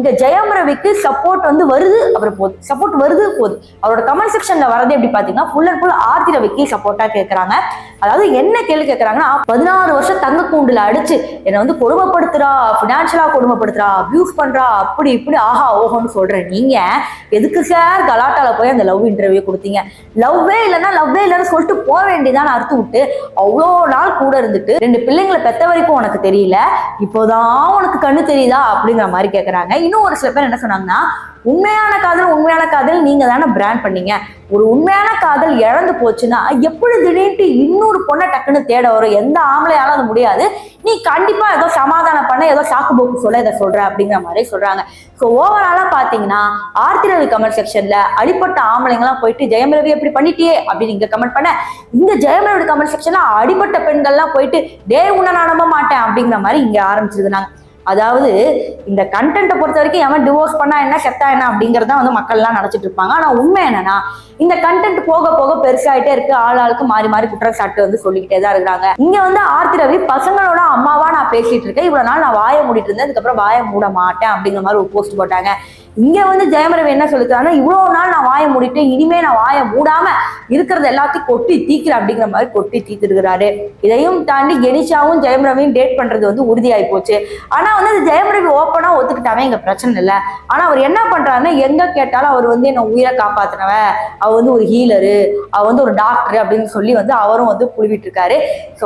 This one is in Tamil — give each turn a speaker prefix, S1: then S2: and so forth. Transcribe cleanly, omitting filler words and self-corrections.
S1: இங்க ஜெயம் ரவிக்கு சப்போர்ட் வந்து வருது, அப்புறம் போகுது, சப்போர்ட் வருது போகுது. அவரோட கமெண்ட் செக்ஷன்ல வரது எப்படி பாத்தீங்கன்னா ஃபுல் அண்ட் ஃபுல் ஆர்த்தி ரவிக்கு சப்போர்ட்டா கேட்கறாங்க. அதாவது என்ன கேள்வி கேட்கறாங்கன்னா, 16 வருஷம் தங்க கூண்டுல அடிச்சு என்னை வந்து கொடுமைப்படுத்துறா, பினான்சியலா கொடுமைப்படுத்துறா, அபியூஸ் பண்றா, அப்படி இப்படி ஆஹா ஓஹோன்னு சொல்றேன். நீங்க எதுக்கு சார் கலாட்டால போய் அந்த லவ் இன்டர்வியூ கொடுத்தீங்க? லவ்வே இல்லைன்னா லவ்வே இல்லைன்னு சொல்லிட்டு போக வேண்டியதான் அறுத்து விட்டு அவ்வளோ நாள் கூட இருந்துட்டு 2 பிள்ளைங்களை பெத்த வரைக்கும் உனக்கு தெரியல, இப்போதான் உனக்கு கண்ணு தெரியுதா அப்படிங்கிற மாதிரி கேட்கறாங்க. இன்னும் ஒரு சில பேர் என்ன சொன்னாங்கன்னா, உண்மையான காதல் நீங்க தானே பிராண்ட் பண்ணீங்க. ஒரு உண்மையான காதல் இழந்து போச்சுன்னா எப்படி திடீர்னு இன்னொரு பொண்ணை டக்குன்னு தேட வரும்? எந்த ஆம்பளையாலும் அது முடியாது. நீ கண்டிப்பா ஏதோ சமாதானம் பண்ண, ஏதோ சாக்கு போக்கு சொல்ல இதை சொல்ற அப்படிங்கிற மாதிரி சொல்றாங்க. ஸோ ஓவராலா பாத்தீங்கன்னா ஆர்த்தி ரவி கமெண்ட் செக்ஷன்ல அடிப்பட்ட ஆம்பளைங்கலாம் போயிட்டு ஜெயம் ரவி எப்படி பண்ணிட்டியே அப்படின்னு இங்க கமெண்ட் பண்ண, இந்த ஜெயம் ரவி கமெண்ட் செக்ஷன்ல அடிப்பட்ட பெண்கள்லாம் போயிட்டு டே உன்னை நான் நம்ப மாட்டேன் அப்படிங்கிற மாதிரி இங்க ஆரம்பிச்சிருந்தாங்க. அதாவது இந்த கண்டென்ட்டை பொறுத்த வரைக்கும் எவன் டிவோர்ஸ் பண்ணா என்ன செத்தா என்ன அப்படிங்கறத வந்து மக்கள் எல்லாம் நினைச்சிட்டு இருப்பாங்க. ஆனா உண்மை என்னன்னா, இந்த கண்டென்ட் போக போக பெருசாயிட்டே இருக்கு. ஆளுக்கு மாறி மாறி குற்றச்சாட்டு வந்து சொல்லிக்கிட்டே தான் இருக்கிறாங்க. இங்க வந்து ஆர்த்தி ரவி பசங்களோட அம்மாவா நான் பேசிட்டு இருக்கேன், இவ்வளவு நாள் நான் வாயை மூடிட்டு இருந்தேன், அதுக்கப்புறம் வாயை மூட மாட்டேன் அப்படிங்கிற மாதிரி ஒரு போஸ்ட் போட்டாங்க. இங்க வந்து ஜெயம் ரவி என்ன சொல்லிக்கிறாங்கன்னா, இவ்வளவு நாள் நான் வாயை மூடிட்டு இனிமே நான் வாயை மூடாம இருக்கிறது எல்லாத்தையும் கொட்டி தீக்கிறேன் அப்படிங்கிற மாதிரி கொட்டி தீர்த்துருக்கிறாரு. இதையும் தாண்டி கெனிஷாவும் ஜெயம் ரவியும் டேட் பண்றது வந்து உறுதியாகி போச்சு. ஆனா வந்து ஜெயம் ரவி ஓப்பனா ஒத்துக்கிட்டாவே இங்க பிரச்சனை இல்லை. ஆனா அவர் என்ன பண்றாருன்னா, எங்க கேட்டாலும் அவர் வந்து என்ன உயிரை காப்பாத்தினவ, அவர் வந்து ஒரு ஹீலரு, அவர் வந்து ஒரு டாக்டர் அப்படின்னு சொல்லி வந்து அவரும் வந்து புழுவிட்டு இருக்காரு.